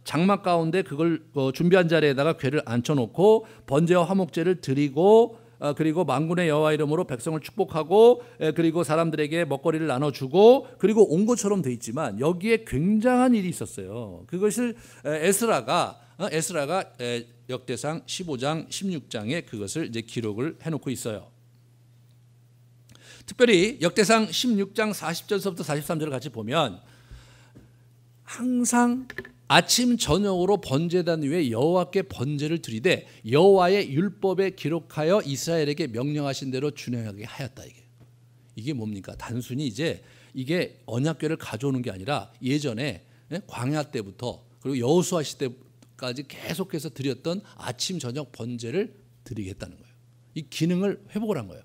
장막 가운데 그걸 준비한 자리에다가 궤를 앉혀놓고 번제와 화목제를 드리고 그리고 만군의 여호와 이름으로 백성을 축복하고 그리고 사람들에게 먹거리를 나눠주고 그리고 온 것처럼 돼 있지만 여기에 굉장한 일이 있었어요. 그것을 에스라가 역대상 15장 16장에 그것을 이제 기록을 해놓고 있어요. 특별히 역대상 16장 40절서부터 43절을 같이 보면 항상 아침 저녁으로 번제단 위에 여호와께 번제를 드리되 여호와의 율법에 기록하여 이스라엘에게 명령하신 대로 준행하게 하였다. 이게 뭡니까? 단순히 이제 이게 언약궤를 가져오는 게 아니라 예전에 광야 때부터 그리고 여호수아 시대까지 계속해서 드렸던 아침 저녁 번제를 드리겠다는 거예요. 이 기능을 회복을 한 거예요.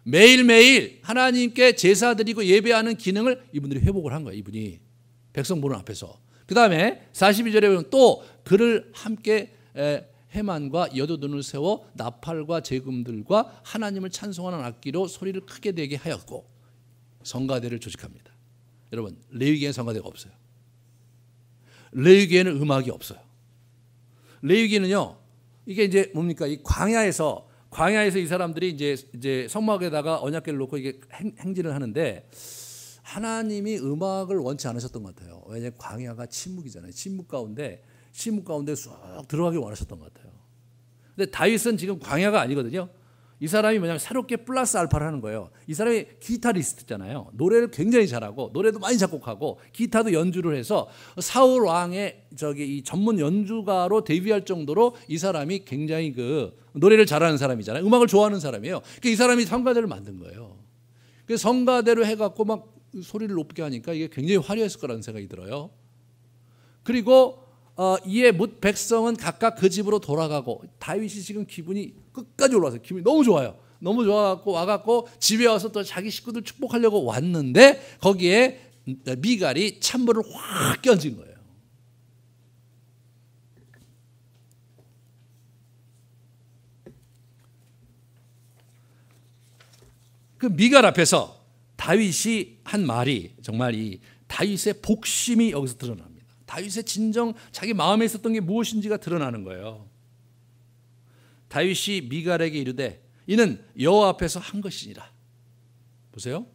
매일매일 하나님께 제사 드리고 예배하는 기능을 이분들이 회복을 한 거예요. 이분이 백성 보는 앞에서. 그 다음에 42절에 보면 또 그를 함께 해만과 여도둔을 세워 나팔과 제금들과 하나님을 찬송하는 악기로 소리를 크게 내게 하였고 성가대를 조직합니다. 여러분, 레위기에는 성가대가 없어요. 레위기에는 음악이 없어요. 레위기는요, 이게 이제 뭡니까? 이 광야에서 이 사람들이 이제 성막에다가 언약궤를 놓고 이게 행진을 하는데 하나님이 음악을 원치 않으셨던 것 같아요. 왜냐하면 광야가 침묵이잖아요. 침묵 가운데 쑥 들어가길 원하셨던 것 같아요. 근데 다윗은 지금 광야가 아니거든요. 이 사람이 뭐냐면 새롭게 플러스 알파를 하는 거예요. 이 사람이 기타리스트잖아요. 노래를 굉장히 잘하고 노래도 많이 작곡하고 기타도 연주를 해서 사울 왕의 이 전문 연주가로 데뷔할 정도로 이 사람이 굉장히 그 노래를 잘하는 사람이잖아요. 음악을 좋아하는 사람이에요. 그러니까 이 사람이 성가대를 만든 거예요. 그 성가대로 해갖고 막 소리를 높게 하니까 이게 굉장히 화려했을 거라는 생각이 들어요. 그리고 이에 뭇 백성은 각각 그 집으로 돌아가고 다윗이 지금 기분이 끝까지 올라왔어요. 기분이 너무 좋아요. 너무 좋아갖고 와갖고 집에 와서 또 자기 식구들 축복하려고 왔는데 거기에 미갈이 찬물을 확 끼얹은 거예요. 그 미갈 앞에서 다윗이 한 말이 정말 이 다윗의 복심이 여기서 드러납니다. 다윗의 진정 자기 마음에 있었던 게 무엇인지가 드러나는 거예요. 다윗이 미갈에게 이르되 이는 여호와 앞에서 한 것이니라. 보세요.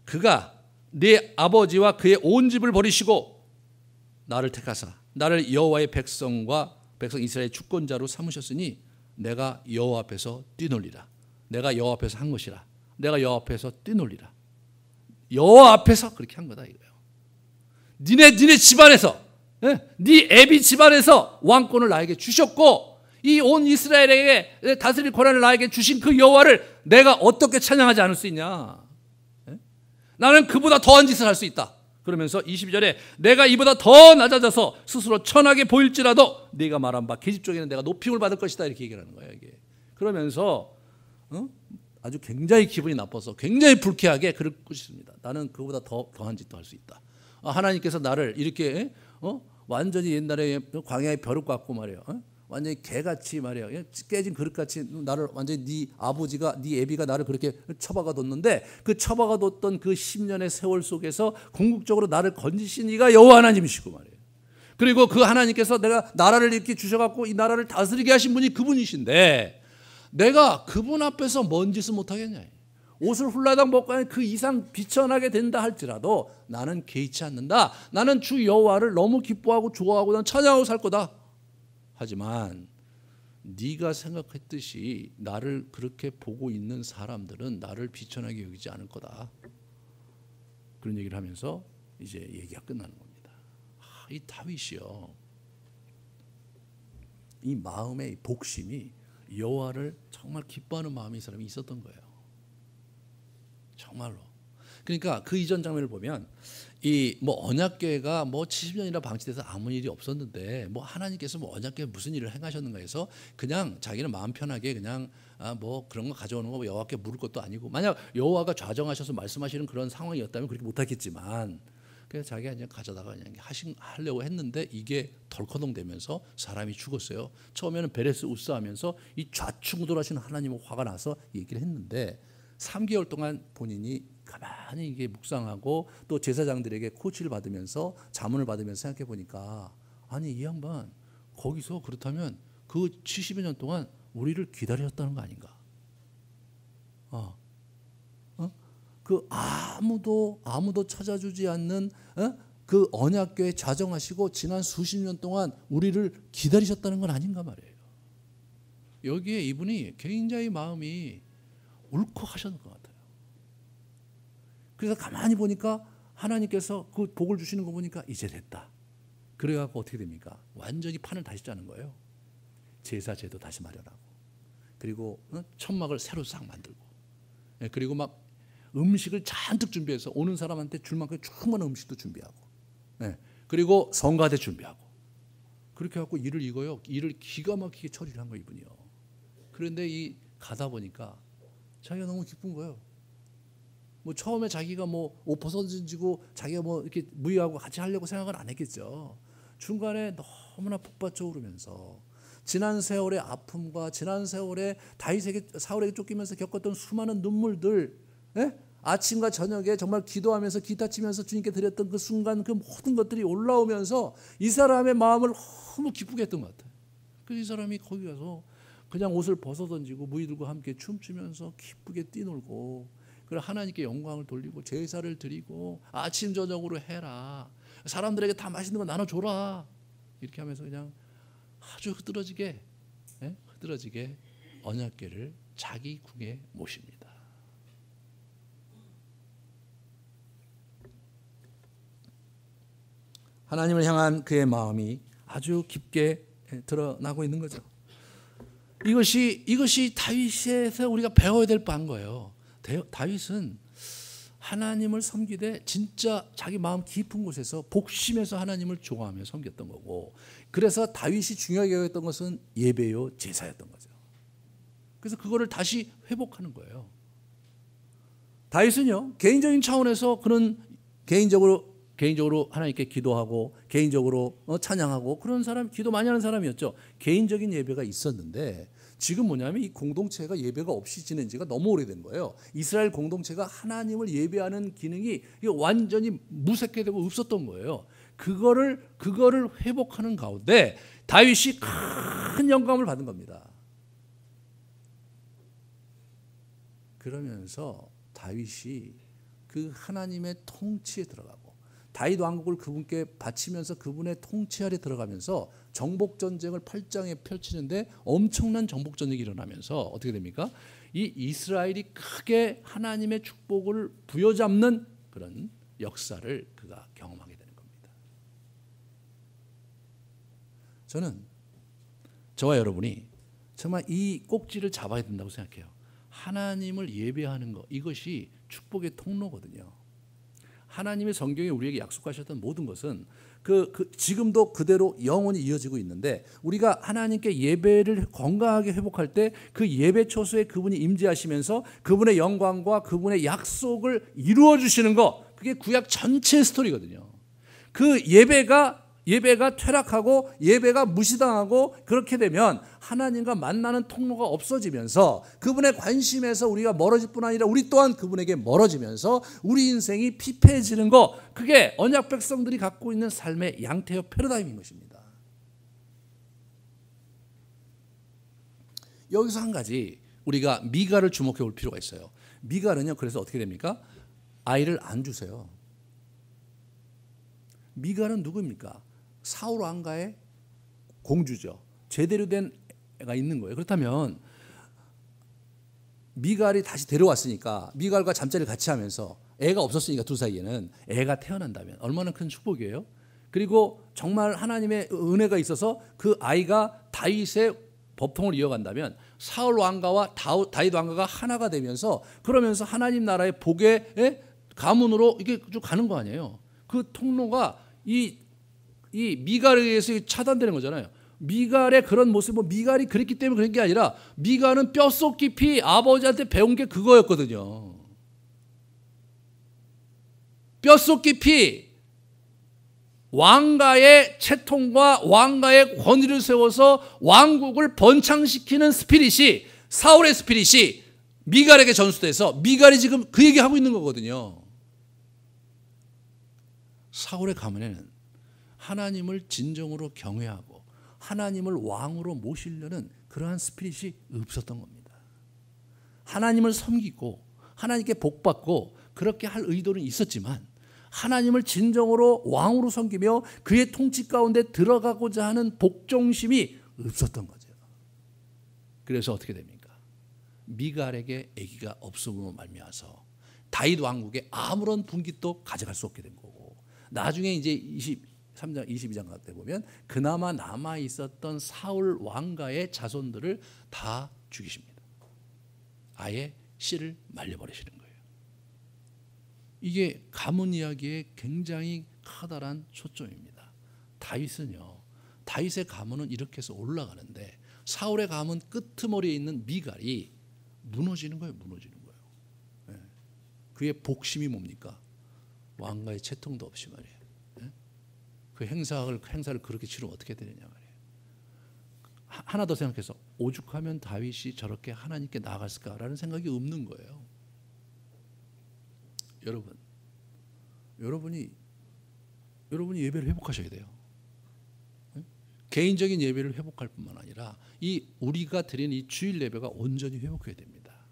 그가 네 아버지와 그의 온 집을 버리시고 나를 택하사 나를 여호와의 백성 이스라엘의 주권자로 삼으셨으니 내가 여호와 앞에서 뛰놀리라. 내가 여호와 앞에서 한 것이라. 내가 여호와 앞에서 뛰놀리라. 여호와 앞에서 그렇게 한 거다 이거예요. 니네 집안에서, 네 애비 집안에서 왕권을 나에게 주셨고 이 온 이스라엘에게 다스릴 권한을 나에게 주신 그 여호와를 내가 어떻게 찬양하지 않을 수 있냐? 나는 그보다 더한 짓을 할 수 있다. 그러면서 22절에 내가 이보다 더 낮아져서 스스로 천하게 보일지라도 네가 말한 바 계집 쪽에는 내가 높임을 받을 것이다 이렇게 얘기를 하는 거예요. 이게. 그러면서 아주 굉장히 기분이 나빠서 굉장히 불쾌하게 그럴 것입니다. 나는 그보다 더한 짓도 할 수 있다. 하나님께서 나를 이렇게 완전히 옛날에 광야의 벼룩 같고 말이에요. 완전히 개같이 말이에요. 깨진 그릇같이 나를 완전히 네 아버지가 네 애비가 나를 그렇게 처박아 뒀는데 그 처박아 뒀던 그 10년의 세월 속에서 궁극적으로 나를 건지신 이가 여호와 하나님이시고 말이에요. 그리고 그 하나님께서 내가 나라를 이렇게 주셔갖고 이 나라를 다스리게 하신 분이 그분이신데 내가 그분 앞에서 뭔 짓을 못하겠냐. 옷을 훌라당 벗고 그 이상 비천하게 된다 할지라도 나는 개의치 않는다. 나는 주 여호와를 너무 기뻐하고 좋아하고 난 찬양하고 살 거다. 하지만 네가 생각했듯이 나를 그렇게 보고 있는 사람들은 나를 비천하게 여기지 않을 거다. 그런 얘기를 하면서 이제 얘기가 끝나는 겁니다. 이 다윗이요, 이 마음의 복심이 여호와를 정말 기뻐하는 마음이 이 사람이 있었던 거예요. 정말로. 그러니까 그 이전 장면을 보면 이 언약궤가 70년이나 방치돼서 아무 일이 없었는데 하나님께서 언약궤에 무슨 일을 행하셨는가 해서 그냥 자기는 마음 편하게 그냥 그런 거 가져오는 거 여호와께 물을 것도 아니고, 만약 여호와가 좌정하셔서 말씀하시는 그런 상황이었다면 그렇게 못하겠지만 그래서 자기가 그냥 가져다가 그냥 하려고 했는데 이게 덜커덩대면서 사람이 죽었어요. 처음에는 베레스 우스하면서 이 좌충우돌하시는 하나님은 화가 나서 얘기를 했는데 3개월 동안 본인이 가만히 이게 묵상하고 또 제사장들에게 코치를 받으면서 자문을 받으면서 생각해 보니까 아니 이 양반 거기서 그렇다면 그 70여 년 동안 우리를 기다렸다는 거 아닌가? 그 아무도 찾아주지 않는 그 언약궤에 좌정하시고 지난 수십 년 동안 우리를 기다리셨다는 건 아닌가 말이에요. 여기에 이분이 굉장히 마음이 울컥하셨는 것 같아요. 그래서 가만히 보니까 하나님께서 그 복을 주시는 거 보니까 이제 됐다. 그래갖고 어떻게 됩니까? 완전히 판을 다시 짜는 거예요. 제사 제도 다시 마련하고, 그리고 천막을 새로 싹 만들고, 그리고 막 음식을 잔뜩 준비해서 오는 사람한테 줄 만큼 충분한 음식도 준비하고, 그리고 성가대 준비하고, 그렇게 해갖고 일을 기가 막히게 처리를 한 거예요, 이분이요. 그런데 가다 보니까 자기가 너무 기쁜 거예요. 뭐 처음에 자기가 뭐 5% 던지고 자기가 뭐 이렇게 무희하고 같이 하려고 생각은 안 했겠죠. 중간에 너무나 북받쳐 오르면서 지난 세월의 아픔과 지난 세월에 다윗에게 사울에게 쫓기면서 겪었던 수많은 눈물들, 예? 아침과 저녁에 정말 기도하면서 기타 치면서 주님께 드렸던 그 순간 그 모든 것들이 올라오면서 이 사람의 마음을 너무 기쁘게 했던 것 같아요. 그래서 이 사람이 거기 가서 그냥 옷을 벗어 던지고 무리들과 함께 춤추면서 기쁘게 뛰놀고, 그리고 하나님께 영광을 돌리고 제사를 드리고 아침 저녁으로 해라, 사람들에게 다 맛있는 거 나눠줘라, 이렇게 하면서 그냥 아주 흐드러지게 언약궤를 자기 궁에 모십니다. 하나님을 향한 그의 마음이 아주 깊게 드러나고 있는 거죠. 이것이 다윗에서 우리가 배워야 될 바인 거예요. 다윗은 하나님을 섬기되 진짜 자기 마음 깊은 곳에서 복심에서 하나님을 좋아하며 섬겼던 거고, 그래서 다윗이 중요하게 여겼던 것은 예배요 제사였던 거죠. 그래서 그거를 다시 회복하는 거예요. 다윗은요, 개인적인 차원에서 그는 개인적으로 하나님께 기도하고 개인적으로 찬양하고 그런 사람, 기도 많이 하는 사람이었죠. 개인적인 예배가 있었는데 지금 뭐냐면 이 공동체가 예배가 없이 지낸 지가 너무 오래된 거예요. 이스라엘 공동체가 하나님을 예배하는 기능이 완전히 무색해되고 없었던 거예요. 그거를 회복하는 가운데 다윗이 큰 영감을 받은 겁니다. 그러면서 다윗이 그 하나님의 통치에 들어가고 다윗 왕국을 그분께 바치면서 그분의 통치 아래 들어가면서 정복 전쟁을 8장에 펼치는데 엄청난 정복 전쟁이 일어나면서 어떻게 됩니까? 이 이스라엘이 크게 하나님의 축복을 부여잡는 그런 역사를 그가 경험하게 되는 겁니다. 저는 저와 여러분이 정말 이 꼭지를 잡아야 된다고 생각해요. 하나님을 예배하는 것, 이것이 축복의 통로거든요. 하나님의 성경에 우리에게 약속하셨던 모든 것은 지금도 그대로 영원히 이어지고 있는데, 우리가 하나님께 예배를 건강하게 회복할 때 그 예배 초소에 그분이 임재하시면서 그분의 영광과 그분의 약속을 이루어 주시는 것, 그게 구약 전체의 스토리거든요. 그 예배가 퇴락하고 예배가 무시당하고 그렇게 되면 하나님과 만나는 통로가 없어지면서 그분의 관심에서 우리가 멀어질 뿐 아니라 우리 또한 그분에게 멀어지면서 우리 인생이 피폐해지는 것, 그게 언약 백성들이 갖고 있는 삶의 양태여 패러다임인 것입니다. 여기서 한 가지 우리가 미갈을 주목해 볼 필요가 있어요. 미갈은요, 그래서 어떻게 됩니까? 아이를 안 주세요. 미갈은 누구입니까? 사울 왕가의 공주죠. 제대로 된 애가 있는 거예요. 그렇다면 미갈이 다시 데려왔으니까 미갈과 잠자리를 같이 하면서 애가 없었으니까 둘 사이에는 애가 태어난다면 얼마나 큰 축복이에요. 그리고 정말 하나님의 은혜가 있어서 그 아이가 다윗의 법통을 이어간다면 사울 왕가와 다윗 왕가가 하나가 되면서, 그러면서 하나님 나라의 복의 가문으로 이게 쭉 가는 거 아니에요. 그 통로가 이 미갈에 의해서 차단되는 거잖아요. 미갈의 그런 모습은 미갈이 그랬기 때문에 그런 게 아니라 미갈은 뼛속 깊이 아버지한테 배운 게 그거였거든요. 뼛속 깊이 왕가의 채통과 왕가의 권위를 세워서 왕국을 번창시키는 스피릿이, 사울의 스피릿이 미갈에게 전수돼서 미갈이 지금 그 얘기하고 있는 거거든요. 사울의 가문에는 하나님을 진정으로 경외하고 하나님을 왕으로 모시려는 그러한 스피릿이 없었던 겁니다. 하나님을 섬기고 하나님께 복받고 그렇게 할 의도는 있었지만 하나님을 진정으로 왕으로 섬기며 그의 통치 가운데 들어가고자 하는 복종심이 없었던 거죠. 그래서 어떻게 됩니까? 미갈에게 아기가 없음으로 말미암아서 다윗 왕국에 아무런 분깃도 가져갈 수 없게 된 거고, 나중에 이제 23장 22장 때 보면 그나마 남아 있었던 사울 왕가의 자손들을 다 죽이십니다. 아예 씨를 말려버리시는 거예요. 이게 가문 이야기의 굉장히 커다란 초점입니다. 다윗의 가문은 이렇게 해서 올라가는데 사울의 가문 끄트머리에 있는 미갈이 무너지는 거예요. 무너지는 거예요. 네. 그의 복심이 뭡니까? 왕가의 채통도 없이 말이에요. 그 행사를 그렇게 치르면 어떻게 되느냐 말이에요. 하나 더 생각해서 오죽하면 다윗이 저렇게 하나님께 나아갔을까라는 생각이 없는 거예요. 여러분이 예배를 회복하셔야 돼요. 개인적인 예배를 회복할 뿐만 아니라 우리가 드리는 이 주일 예배가 온전히 회복해야 됩니다.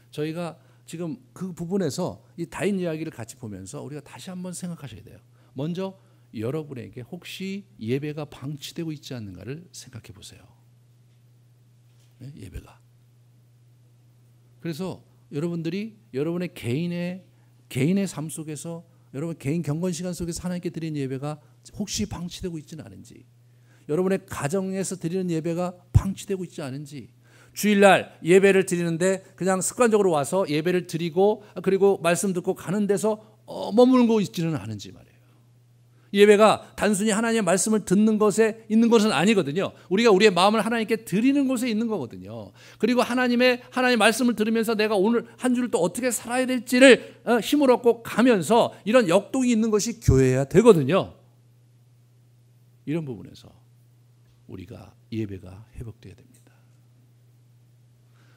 저희가 지금 그 부분에서 이 다윗 이야기를 같이 보면서 우리가 다시 한번 생각하셔야 돼요. 먼저 여러분에게 혹시 예배가 방치되고 있지 않는가를 생각해 보세요. 예배가. 그래서 여러분들이 여러분의 개인의 삶 속에서 여러분 개인 경건 시간 속에서 하나님께 드리는 예배가 혹시 방치되고 있지는 않은지, 여러분의 가정에서 드리는 예배가 방치되고 있지 않은지, 주일날 예배를 드리는데 그냥 습관적으로 와서 예배를 드리고 그리고 말씀 듣고 가는 데서 머물고 있지는 않은지 말이에요. 예배가 단순히 하나님의 말씀을 듣는 것에 있는 것은 아니거든요. 우리가 우리의 마음을 하나님께 드리는 곳에 있는 거거든요. 그리고 하나님의 말씀을 들으면서 내가 오늘 한 주를 또 어떻게 살아야 될지를 힘을 얻고 가면서 이런 역동이 있는 것이 교회여야 되거든요. 이런 부분에서 우리가 예배가 회복돼야 됩니다.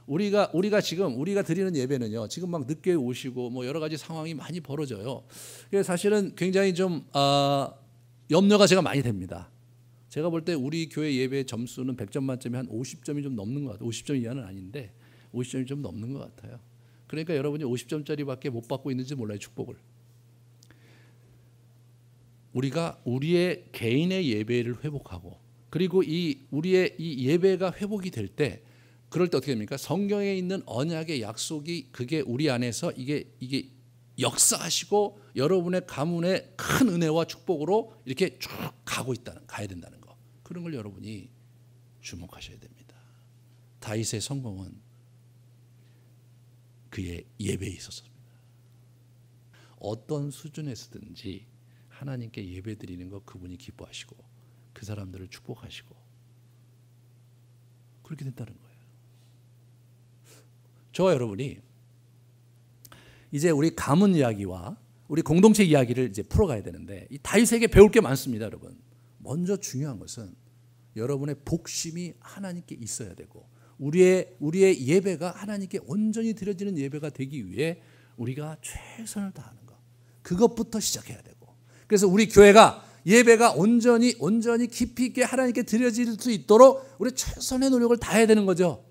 우리가 지금 드리는 예배는요, 지금 막 늦게 오시고 뭐 여러 가지 상황이 많이 벌어져요. 그래서 사실은 굉장히 좀 염려가 제가 많이 됩니다. 제가 볼 때 우리 교회 예배 점수는 100점 만점에 한 50점이 좀 넘는 것 같아요. 50점 이하는 아닌데 50점이 좀 넘는 것 같아요. 그러니까 여러분이 50점짜리밖에 못 받고 있는지 몰라요, 축복을. 우리가 우리의 개인의 예배를 회복하고 그리고 우리의 이 예배가 회복이 될 때, 그럴 때 어떻게 됩니까? 성경에 있는 언약의 약속이 그게 우리 안에서 이게 역사하시고 여러분의 가문의 큰 은혜와 축복으로 이렇게 쭉 가야 된다는 거. 그런 걸 여러분이 주목하셔야 됩니다. 다윗의 성공은 그의 예배에 있었습니다. 어떤 수준에서든지 하나님께 예배 드리는 거 그분이 기뻐하시고 그 사람들을 축복하시고 그렇게 된다는 거예요. 저와 여러분이 이제 우리 가문 이야기와 우리 공동체 이야기를 이제 풀어가야 되는데, 이 다윗에게 배울 게 많습니다, 여러분. 먼저 중요한 것은 여러분의 복심이 하나님께 있어야 되고 우리의 예배가 하나님께 온전히 드려지는 예배가 되기 위해 우리가 최선을 다하는 것, 그것부터 시작해야 되고, 그래서 우리 교회가 예배가 온전히 깊이 있게 하나님께 드려질 수 있도록 우리 최선의 노력을 다해야 되는 거죠.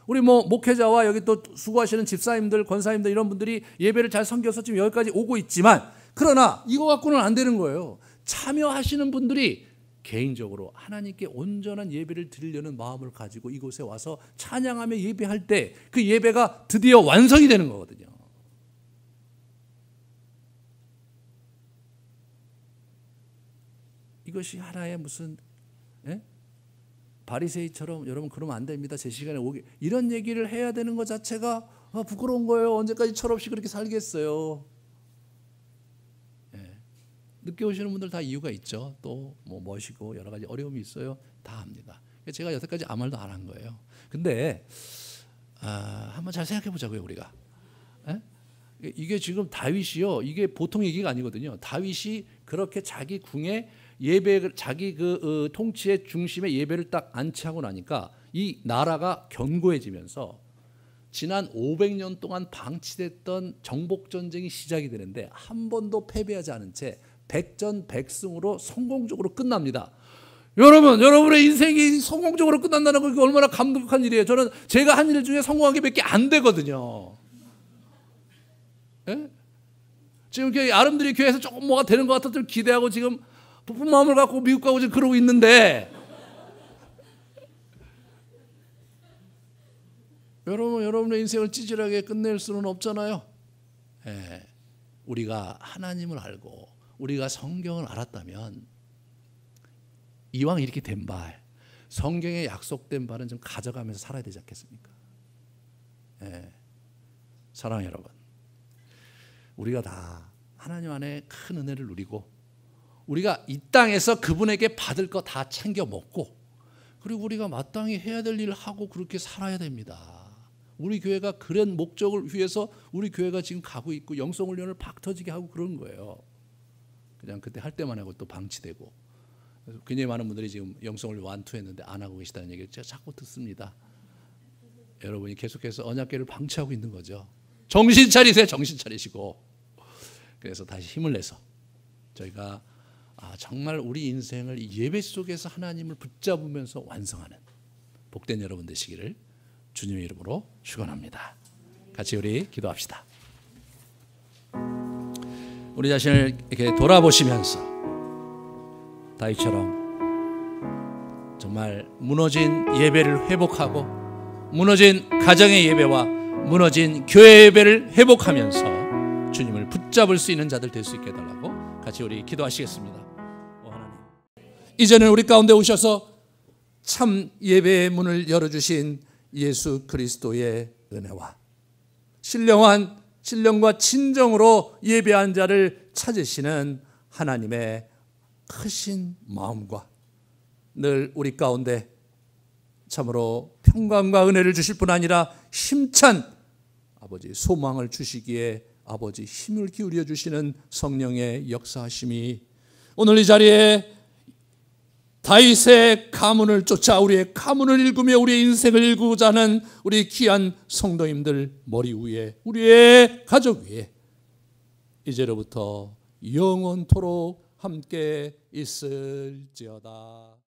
우리 목회자와 여기 또 수고하시는 집사님들, 권사님들 이런 분들이 예배를 잘 섬겨서 지금 여기까지 오고 있지만, 그러나 이거 갖고는 안 되는 거예요. 참여하시는 분들이 개인적으로 하나님께 온전한 예배를 드리려는 마음을 가지고 이곳에 와서 찬양하며 예배할 때 그 예배가 드디어 완성이 되는 거거든요. 이것이 하나의 무슨 바리새이처럼 여러분 그러면 안 됩니다, 제 시간에 오게, 이런 얘기를 해야 되는 것 자체가 부끄러운 거예요. 언제까지 철없이 그렇게 살겠어요. 늦게 오시는 분들 다 이유가 있죠. 또 멋이고 여러 가지 어려움이 있어요. 다 합니다. 제가 여태까지 아무 말도 안 한 거예요. 근데 한번 잘 생각해 보자고요, 우리가. 이게 지금 다윗이요, 이게 보통 얘기가 아니거든요. 다윗이 그렇게 자기 궁에 예배, 자기 그 통치의 중심에 예배를 딱 안치하고 나니까 이 나라가 견고해지면서 지난 500년 동안 방치됐던 정복전쟁이 시작이 되는데 한 번도 패배하지 않은 채 백전백승으로 성공적으로 끝납니다. 여러분의 인생이 성공적으로 끝난다는 거 얼마나 감격한 일이에요. 저는 제가 한 일 중에 성공한 게 몇 개 안 되거든요. 지금 아름드리 교회에서 조금 뭐가 되는 것 같아서 기대하고 지금 부푼 마음을 갖고 미국 가고 지금 그러고 있는데, 여러분의 인생을 찌질하게 끝낼 수는 없잖아요. 우리가 하나님을 알고 우리가 성경을 알았다면 이왕 이렇게 된 발, 성경에 약속된 발은 좀 가져가면서 살아야 되지 않겠습니까? 사랑하는 여러분, 우리가 다 하나님 안에 큰 은혜를 누리고 우리가 이 땅에서 그분에게 받을 거 다 챙겨 먹고, 그리고 우리가 마땅히 해야 될 일을 하고 그렇게 살아야 됩니다. 우리 교회가 그런 목적을 위해서 우리 교회가 지금 가고 있고 영성훈련을 박 터지게 하고 그런 거예요. 그냥 그때 할 때만 하고 또 방치되고. 그래서 굉장히 많은 분들이 지금 영성훈련 완투했는데 안 하고 계시다는 얘기를 제가 자꾸 듣습니다. 여러분이 계속해서 언약궤를 방치하고 있는 거죠. 정신 차리세요. 정신 차리시고. 그래서 다시 힘을 내서 저희가 정말 우리 인생을 예배 속에서 하나님을 붙잡으면서 완성하는 복된 여러분 되시기를 주님의 이름으로 축원합니다. 같이 우리 기도합시다. 우리 자신을 이렇게 돌아보시면서 다윗처럼 정말 무너진 예배를 회복하고 무너진 가정의 예배와 무너진 교회 예배를 회복하면서 주님을 붙잡을 수 있는 자들 될 수 있게 해달라고 같이 우리 기도하시겠습니다. 하나님, 이제는 우리 가운데 오셔서 참 예배의 문을 열어주신 예수 그리스도의 은혜와 신령과 진정으로 예배한 자를 찾으시는 하나님의 크신 마음과 늘 우리 가운데 참으로 평강과 은혜를 주실 뿐 아니라 힘찬 아버지 소망을 주시기에 아버지 힘을 기울여 주시는 성령의 역사하심이 오늘 이 자리에 다윗의 가문을 쫓아 우리의 가문을 읽으며 우리의 인생을 읽고자 하는 우리 귀한 성도님들 머리 위에 우리의 가족 위에 이제로부터 영원토록 함께 있을지어다.